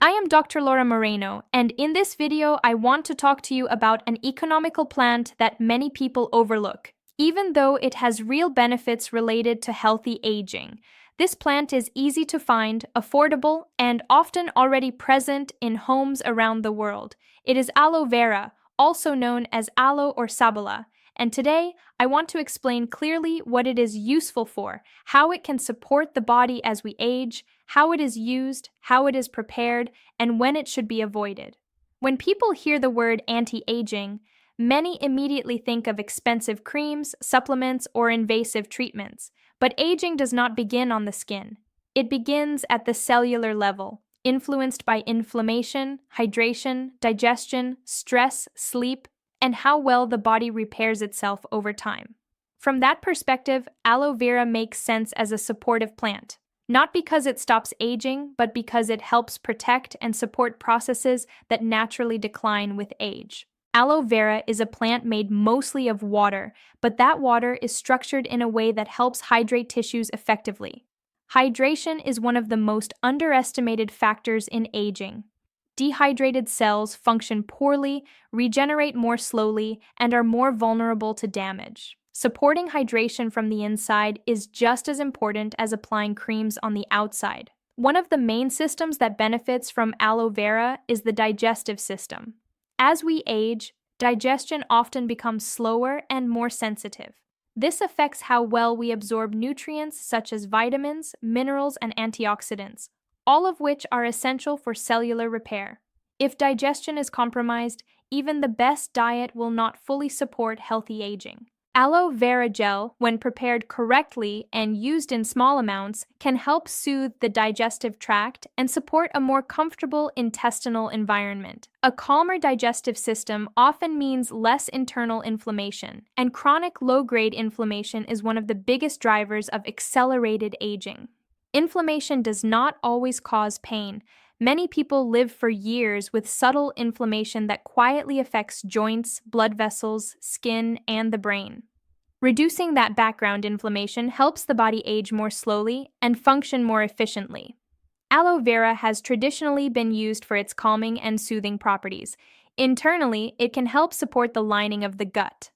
I am Dr. Laura Moreno, and in this video, I want to talk to you about an economical plant that many people overlook, even though it has real benefits related to healthy aging. This plant is easy to find, affordable, and often already present in homes around the world. It is aloe vera, also known as aloe or sabala, and today I want to explain clearly what it is useful for, how it can support the body as we age, how it is used, how it is prepared, and when it should be avoided. When people hear the word anti-aging, many immediately think of expensive creams, supplements, or invasive treatments. But aging does not begin on the skin. It begins at the cellular level, influenced by inflammation, hydration, digestion, stress, sleep, and how well the body repairs itself over time. From that perspective, aloe vera makes sense as a supportive plant, not because it stops aging, but because it helps protect and support processes that naturally decline with age. Aloe vera is a plant made mostly of water, but that water is structured in a way that helps hydrate tissues effectively. Hydration is one of the most underestimated factors in aging. Dehydrated cells function poorly, regenerate more slowly, and are more vulnerable to damage. Supporting hydration from the inside is just as important as applying creams on the outside. One of the main systems that benefits from aloe vera is the digestive system. As we age, digestion often becomes slower and more sensitive. This affects how well we absorb nutrients such as vitamins, minerals, and antioxidants, all of which are essential for cellular repair. If digestion is compromised, even the best diet will not fully support healthy aging. Aloe vera gel, when prepared correctly and used in small amounts, can help soothe the digestive tract and support a more comfortable intestinal environment. A calmer digestive system often means less internal inflammation, and chronic low-grade inflammation is one of the biggest drivers of accelerated aging. Inflammation does not always cause pain. Many people live for years with subtle inflammation that quietly affects joints, blood vessels, skin, and the brain. Reducing that background inflammation helps the body age more slowly and function more efficiently. Aloe vera has traditionally been used for its calming and soothing properties. Internally, it can help support the lining of the gut.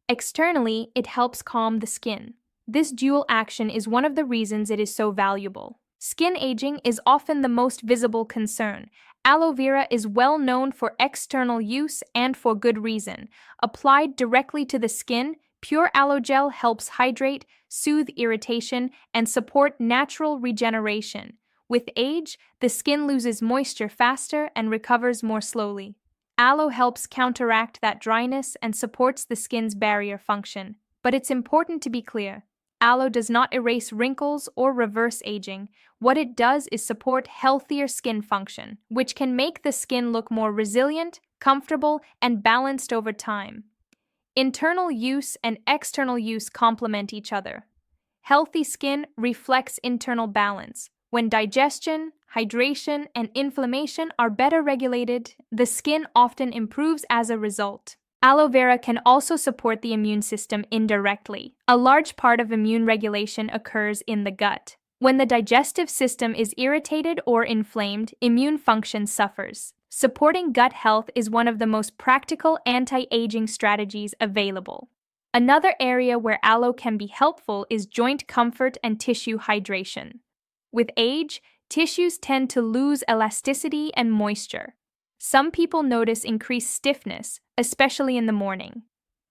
Externally, it helps calm the skin. This dual action is one of the reasons it is so valuable. Skin aging is often the most visible concern. Aloe vera is well known for external use and for good reason. Applied directly to the skin, pure aloe gel helps hydrate, soothe irritation, and support natural regeneration. With age, the skin loses moisture faster and recovers more slowly. Aloe helps counteract that dryness and supports the skin's barrier function. But it's important to be clear. Aloe does not erase wrinkles or reverse aging. What it does is support healthier skin function, which can make the skin look more resilient, comfortable, and balanced over time. Internal use and external use complement each other. Healthy skin reflects internal balance. When digestion, hydration, and inflammation are better regulated, the skin often improves as a result. Aloe vera can also support the immune system indirectly. A large part of immune regulation occurs in the gut. When the digestive system is irritated or inflamed, immune function suffers. Supporting gut health is one of the most practical anti-aging strategies available. Another area where aloe can be helpful is joint comfort and tissue hydration. With age, tissues tend to lose elasticity and moisture. Some people notice increased stiffness, especially in the morning.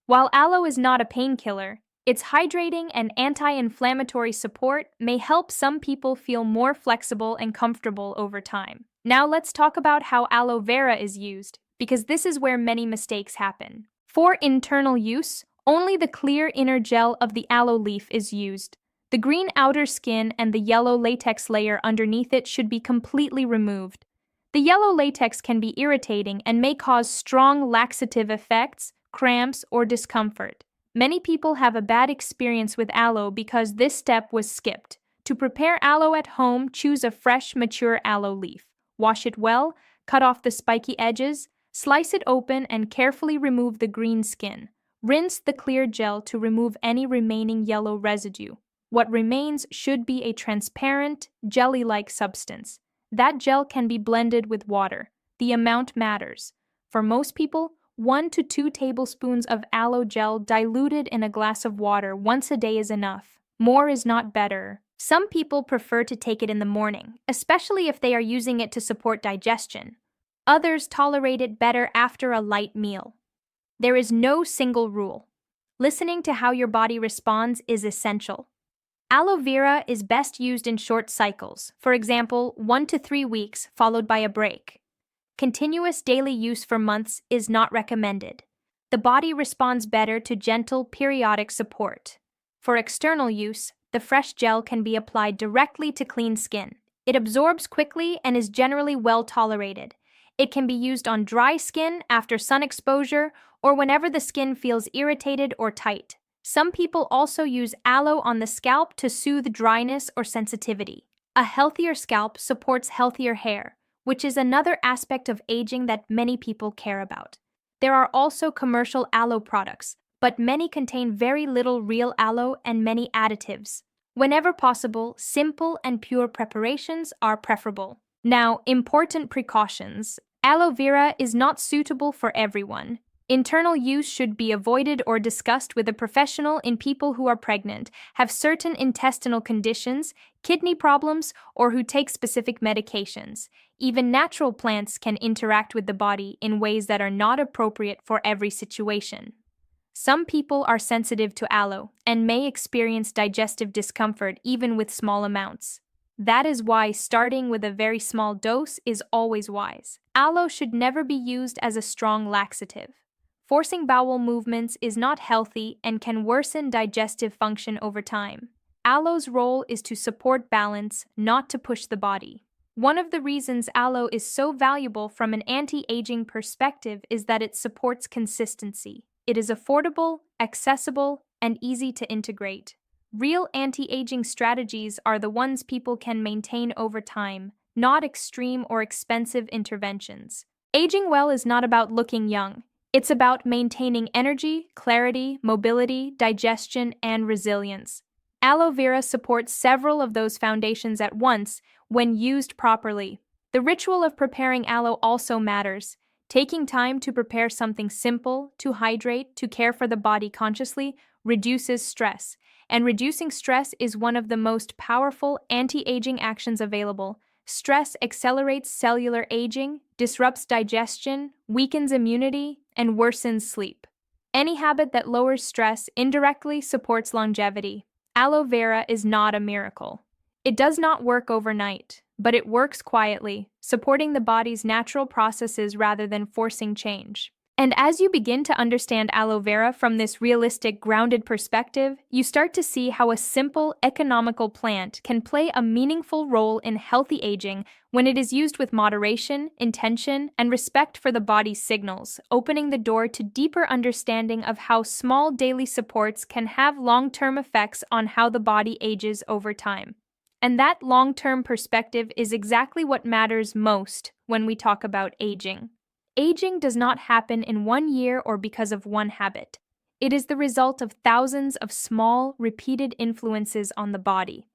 While aloe is not a painkiller, its hydrating and anti-inflammatory support may help some people feel more flexible and comfortable over time. Now let's talk about how aloe vera is used, because this is where many mistakes happen. For internal use, only the clear inner gel of the aloe leaf is used. The green outer skin and the yellow latex layer underneath it should be completely removed. The yellow latex can be irritating and may cause strong laxative effects, cramps, or discomfort. Many people have a bad experience with aloe because this step was skipped. To prepare aloe at home, choose a fresh, mature aloe leaf. Wash it well, cut off the spiky edges, slice it open, and carefully remove the green skin. Rinse the clear gel to remove any remaining yellow residue. What remains should be a transparent, jelly-like substance. That gel can be blended with water. The amount matters. For most people, 1 to 2 tablespoons of aloe gel diluted in a glass of water once a day is enough. More is not better. Some people prefer to take it in the morning, especially if they are using it to support digestion. Others tolerate it better after a light meal. There is no single rule. Listening to how your body responds is essential. Aloe vera is best used in short cycles, for example, 1 to 3 weeks followed by a break. Continuous daily use for months is not recommended. The body responds better to gentle, periodic support. For external use, the fresh gel can be applied directly to clean skin. It absorbs quickly and is generally well tolerated. It can be used on dry skin after sun exposure or whenever the skin feels irritated or tight. Some people also use aloe on the scalp to soothe dryness or sensitivity. A healthier scalp supports healthier hair, which is another aspect of aging that many people care about. There are also commercial aloe products, but many contain very little real aloe and many additives. Whenever possible, simple and pure preparations are preferable. Now, important precautions. Aloe vera is not suitable for everyone. Internal use should be avoided or discussed with a professional in people who are pregnant, have certain intestinal conditions, kidney problems, or who take specific medications. Even natural plants can interact with the body in ways that are not appropriate for every situation. Some people are sensitive to aloe and may experience digestive discomfort even with small amounts. That is why starting with a very small dose is always wise. Aloe should never be used as a strong laxative. Forcing bowel movements is not healthy and can worsen digestive function over time. Aloe's role is to support balance, not to push the body. One of the reasons aloe is so valuable from an anti-aging perspective is that it supports consistency. It is affordable, accessible, and easy to integrate. Real anti-aging strategies are the ones people can maintain over time, not extreme or expensive interventions. Aging well is not about looking young. It's about maintaining energy, clarity, mobility, digestion, and resilience. Aloe vera supports several of those foundations at once when used properly. The ritual of preparing aloe also matters. Taking time to prepare something simple, to hydrate, to care for the body consciously, reduces stress. And reducing stress is one of the most powerful anti-aging actions available. Stress accelerates cellular aging, disrupts digestion, weakens immunity, and worsens sleep. Any habit that lowers stress indirectly supports longevity. Aloe vera is not a miracle. It does not work overnight, but it works quietly, supporting the body's natural processes rather than forcing change. And as you begin to understand aloe vera from this realistic, grounded perspective, you start to see how a simple, economical plant can play a meaningful role in healthy aging when it is used with moderation, intention, and respect for the body's signals, opening the door to deeper understanding of how small daily supports can have long-term effects on how the body ages over time. And that long-term perspective is exactly what matters most when we talk about aging. Aging does not happen in 1 year or because of one habit. It is the result of thousands of small, repeated influences on the body.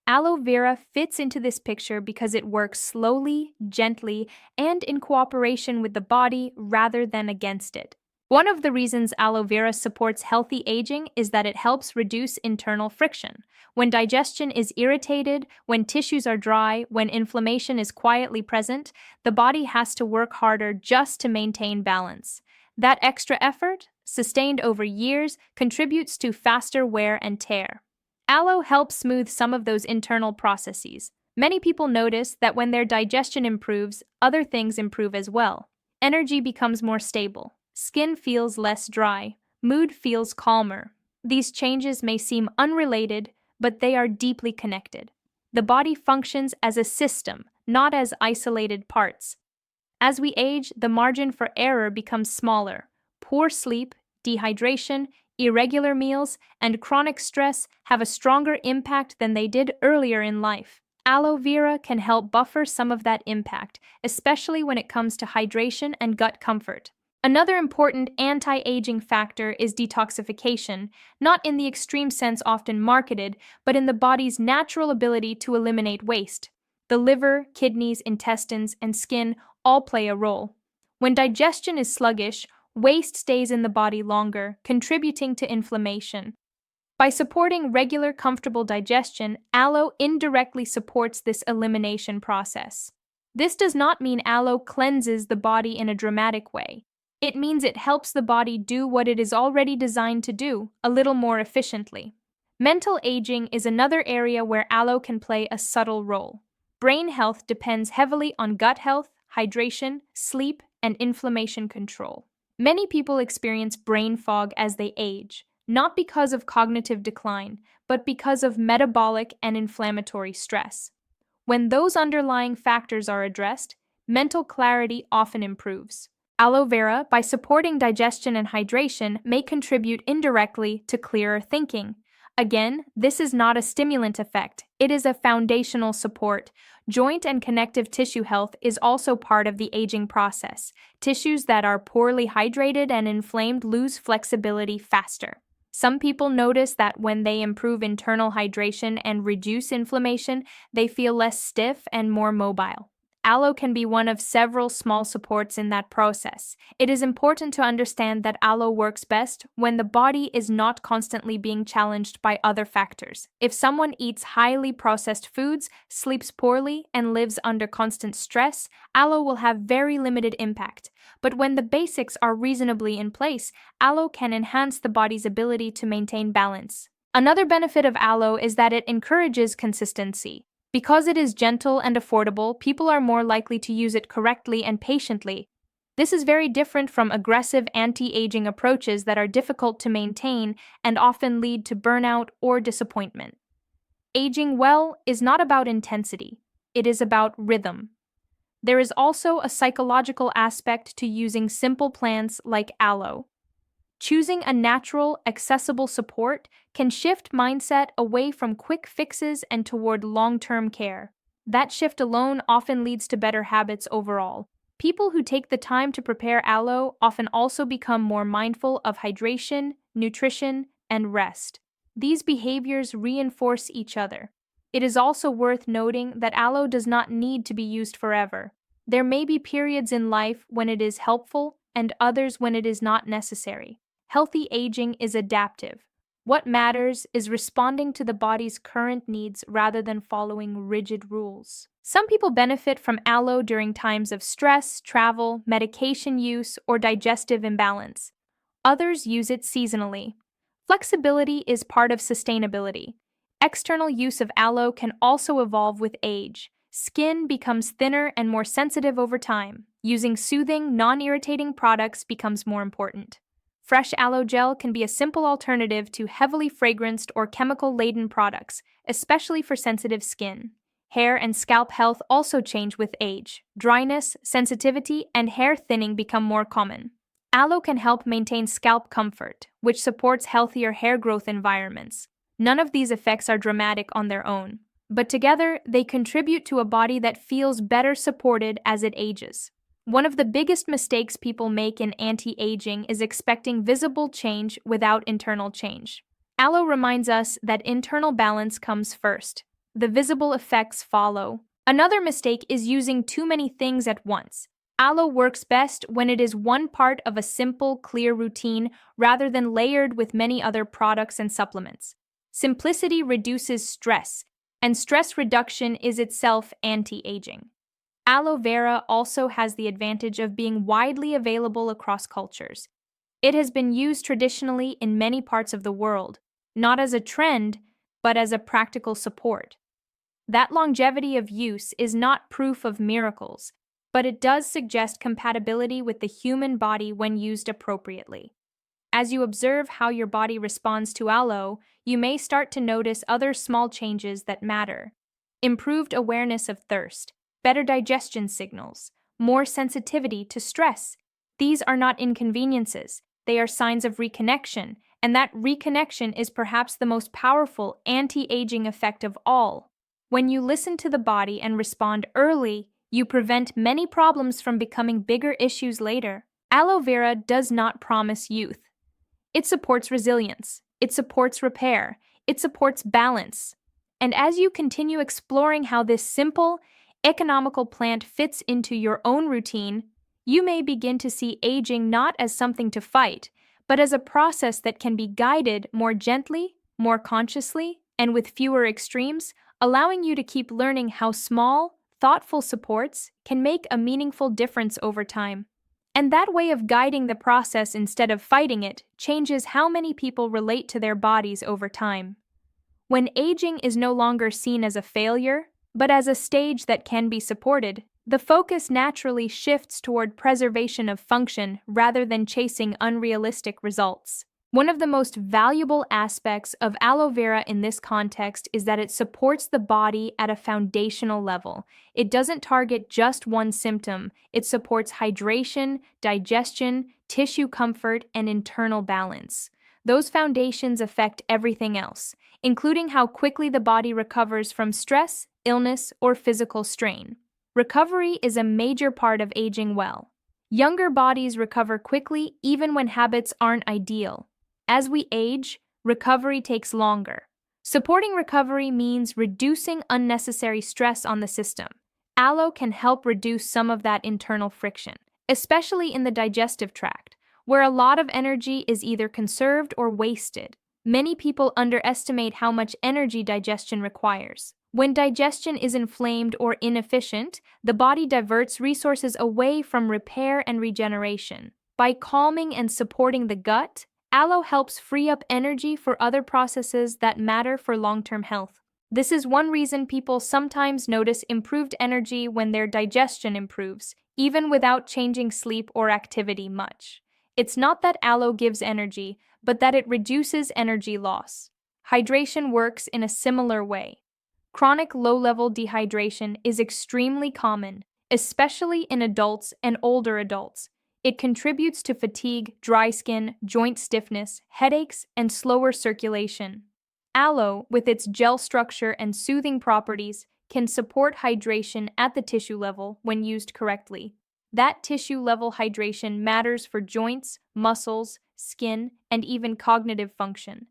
Aloe vera fits into this picture because it works slowly, gently, and in cooperation with the body rather than against it. One of the reasons aloe vera supports healthy aging is that it helps reduce internal friction. When digestion is irritated, when tissues are dry, when inflammation is quietly present, the body has to work harder just to maintain balance. That extra effort, sustained over years, contributes to faster wear and tear. Aloe helps smooth some of those internal processes. Many people notice that when their digestion improves, other things improve as well. Energy becomes more stable. Skin feels less dry. Mood feels calmer. These changes may seem unrelated, but they are deeply connected. The body functions as a system, not as isolated parts. As we age, the margin for error becomes smaller. Poor sleep, dehydration, irregular meals, and chronic stress have a stronger impact than they did earlier in life. Aloe vera can help buffer some of that impact, especially when it comes to hydration and gut comfort. Another important anti-aging factor is detoxification, not in the extreme sense often marketed, but in the body's natural ability to eliminate waste. The liver, kidneys, intestines, and skin all play a role. When digestion is sluggish, waste stays in the body longer, contributing to inflammation. By supporting regular, comfortable digestion, aloe indirectly supports this elimination process. This does not mean aloe cleanses the body in a dramatic way. It means it helps the body do what it is already designed to do, a little more efficiently. Mental aging is another area where aloe can play a subtle role. Brain health depends heavily on gut health, hydration, sleep, and inflammation control. Many people experience brain fog as they age, not because of cognitive decline, but because of metabolic and inflammatory stress. When those underlying factors are addressed, mental clarity often improves. Aloe vera, by supporting digestion and hydration, may contribute indirectly to clearer thinking. Again, this is not a stimulant effect, it is a foundational support. Joint and connective tissue health is also part of the aging process. Tissues that are poorly hydrated and inflamed lose flexibility faster. Some people notice that when they improve internal hydration and reduce inflammation, they feel less stiff and more mobile. Aloe can be one of several small supports in that process. It is important to understand that aloe works best when the body is not constantly being challenged by other factors. If someone eats highly processed foods, sleeps poorly, and lives under constant stress, aloe will have very limited impact. But when the basics are reasonably in place, aloe can enhance the body's ability to maintain balance. Another benefit of aloe is that it encourages consistency. Because it is gentle and affordable, people are more likely to use it correctly and patiently. This is very different from aggressive anti-aging approaches that are difficult to maintain and often lead to burnout or disappointment. Aging well is not about intensity, it is about rhythm. There is also a psychological aspect to using simple plants like aloe. Choosing a natural, accessible support can shift mindset away from quick fixes and toward long-term care. That shift alone often leads to better habits overall. People who take the time to prepare aloe often also become more mindful of hydration, nutrition, and rest. These behaviors reinforce each other. It is also worth noting that aloe does not need to be used forever. There may be periods in life when it is helpful and others when it is not necessary. Healthy aging is adaptive. What matters is responding to the body's current needs rather than following rigid rules. Some people benefit from aloe during times of stress, travel, medication use, or digestive imbalance. Others use it seasonally. Flexibility is part of sustainability. External use of aloe can also evolve with age. Skin becomes thinner and more sensitive over time. Using soothing, non-irritating products becomes more important. Fresh aloe gel can be a simple alternative to heavily fragranced or chemical-laden products, especially for sensitive skin. Hair and scalp health also change with age. Dryness, sensitivity, and hair thinning become more common. Aloe can help maintain scalp comfort, which supports healthier hair growth environments. None of these effects are dramatic on their own, but together they contribute to a body that feels better supported as it ages. One of the biggest mistakes people make in anti-aging is expecting visible change without internal change. Aloe reminds us that internal balance comes first. The visible effects follow. Another mistake is using too many things at once. Aloe works best when it is one part of a simple, clear routine rather than layered with many other products and supplements. Simplicity reduces stress, and stress reduction is itself anti-aging. Aloe vera also has the advantage of being widely available across cultures. It has been used traditionally in many parts of the world, not as a trend, but as a practical support. That longevity of use is not proof of miracles, but it does suggest compatibility with the human body when used appropriately. As you observe how your body responds to aloe, you may start to notice other small changes that matter. Improved awareness of thirst, better digestion signals, more sensitivity to stress. These are not inconveniences, they are signs of reconnection, and that reconnection is perhaps the most powerful anti-aging effect of all. When you listen to the body and respond early, you prevent many problems from becoming bigger issues later. Aloe vera does not promise youth. It supports resilience, it supports repair, it supports balance. And as you continue exploring how this simple, economical plant fits into your own routine, you may begin to see aging not as something to fight, but as a process that can be guided more gently, more consciously, and with fewer extremes, allowing you to keep learning how small, thoughtful supports can make a meaningful difference over time. And that way of guiding the process instead of fighting it changes how many people relate to their bodies over time. When aging is no longer seen as a failure, but as a stage that can be supported, the focus naturally shifts toward preservation of function rather than chasing unrealistic results. One of the most valuable aspects of aloe vera in this context is that it supports the body at a foundational level. It doesn't target just one symptom, it supports hydration, digestion, tissue comfort, and internal balance. Those foundations affect everything else, including how quickly the body recovers from stress, illness, or physical strain. Recovery is a major part of aging well. Younger bodies recover quickly even when habits aren't ideal. As we age, recovery takes longer. Supporting recovery means reducing unnecessary stress on the system. Aloe can help reduce some of that internal friction, especially in the digestive tract, where a lot of energy is either conserved or wasted. Many people underestimate how much energy digestion requires. When digestion is inflamed or inefficient, the body diverts resources away from repair and regeneration. By calming and supporting the gut, aloe helps free up energy for other processes that matter for long-term health. This is one reason people sometimes notice improved energy when their digestion improves, even without changing sleep or activity much. It's not that aloe gives energy, but that it reduces energy loss. Hydration works in a similar way. Chronic low-level dehydration is extremely common, especially in adults and older adults. It contributes to fatigue, dry skin, joint stiffness, headaches, and slower circulation. Aloe, with its gel structure and soothing properties, can support hydration at the tissue level when used correctly. That tissue-level hydration matters for joints, muscles, skin, and even cognitive function.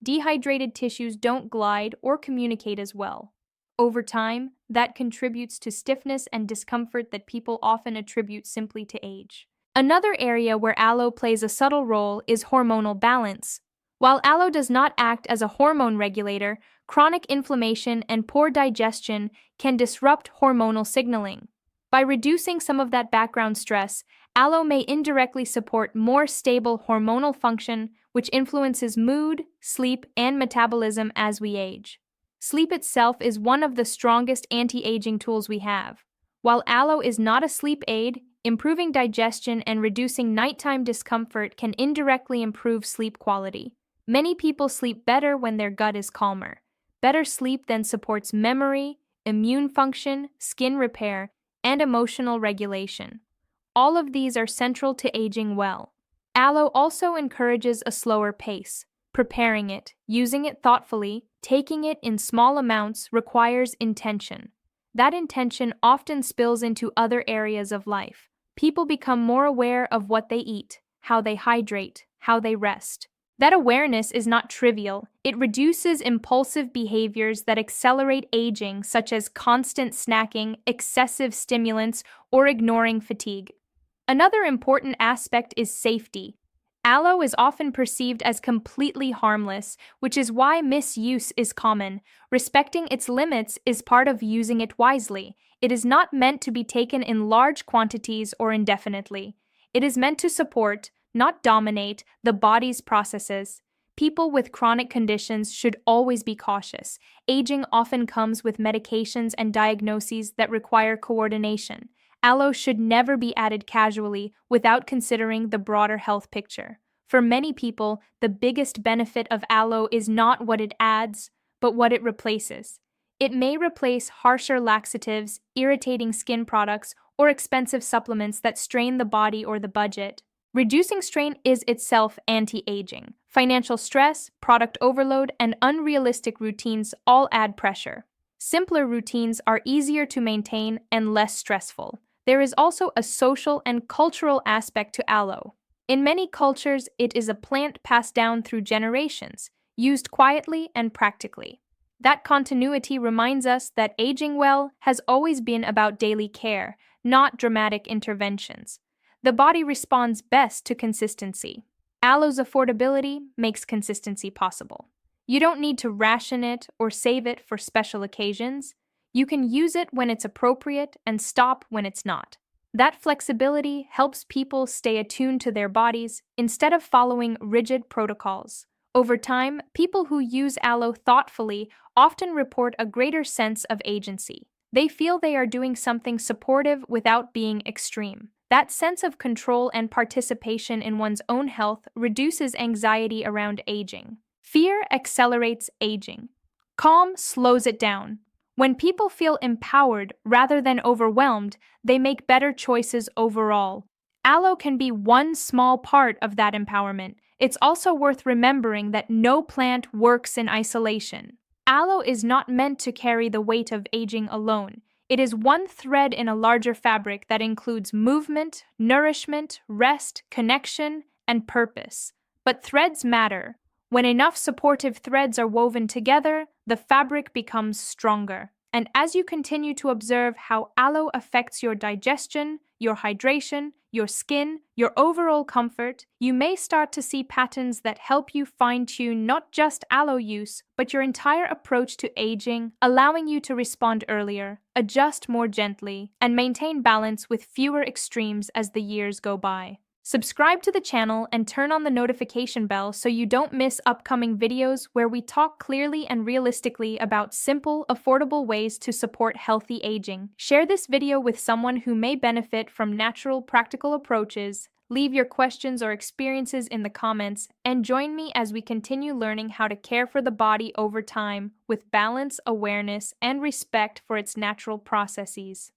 Dehydrated tissues don't glide or communicate as well. Over time, that contributes to stiffness and discomfort that people often attribute simply to age. Another area where aloe plays a subtle role is hormonal balance. While aloe does not act as a hormone regulator, chronic inflammation and poor digestion can disrupt hormonal signaling. By reducing some of that background stress, aloe may indirectly support more stable hormonal function, which influences mood, sleep, and metabolism as we age. Sleep itself is one of the strongest anti-aging tools we have. While aloe is not a sleep aid, improving digestion and reducing nighttime discomfort can indirectly improve sleep quality. Many people sleep better when their gut is calmer. Better sleep then supports memory, immune function, skin repair, and emotional regulation. All of these are central to aging well. Aloe also encourages a slower pace. Preparing it, using it thoughtfully, taking it in small amounts requires intention. That intention often spills into other areas of life. People become more aware of what they eat, how they hydrate, how they rest. That awareness is not trivial. It reduces impulsive behaviors that accelerate aging, such as constant snacking, excessive stimulants, or ignoring fatigue. Another important aspect is safety. Aloe is often perceived as completely harmless, which is why misuse is common. Respecting its limits is part of using it wisely. It is not meant to be taken in large quantities or indefinitely. It is meant to support, not dominate, the body's processes. People with chronic conditions should always be cautious. Aging often comes with medications and diagnoses that require coordination. Aloe should never be added casually without considering the broader health picture. For many people, the biggest benefit of aloe is not what it adds, but what it replaces. It may replace harsher laxatives, irritating skin products, or expensive supplements that strain the body or the budget. Reducing strain is itself anti-aging. Financial stress, product overload, and unrealistic routines all add pressure. Simpler routines are easier to maintain and less stressful. There is also a social and cultural aspect to aloe. In many cultures, it is a plant passed down through generations, used quietly and practically. That continuity reminds us that aging well has always been about daily care, not dramatic interventions. The body responds best to consistency. Aloe's affordability makes consistency possible. You don't need to ration it or save it for special occasions. You can use it when it's appropriate and stop when it's not. That flexibility helps people stay attuned to their bodies instead of following rigid protocols. Over time, people who use aloe thoughtfully often report a greater sense of agency. They feel they are doing something supportive without being extreme. That sense of control and participation in one's own health reduces anxiety around aging. Fear accelerates aging. Calm slows it down. When people feel empowered rather than overwhelmed, they make better choices overall. Aloe can be one small part of that empowerment. It's also worth remembering that no plant works in isolation. Aloe is not meant to carry the weight of aging alone. It is one thread in a larger fabric that includes movement, nourishment, rest, connection, and purpose. But threads matter. When enough supportive threads are woven together, the fabric becomes stronger. And as you continue to observe how aloe affects your digestion, your hydration, your skin, your overall comfort, you may start to see patterns that help you fine-tune not just aloe use, but your entire approach to aging, allowing you to respond earlier, adjust more gently, and maintain balance with fewer extremes as the years go by. Subscribe to the channel and turn on the notification bell so you don't miss upcoming videos where we talk clearly and realistically about simple, affordable ways to support healthy aging. Share this video with someone who may benefit from natural, practical approaches. Leave your questions or experiences in the comments, and join me as we continue learning how to care for the body over time with balance, awareness, and respect for its natural processes.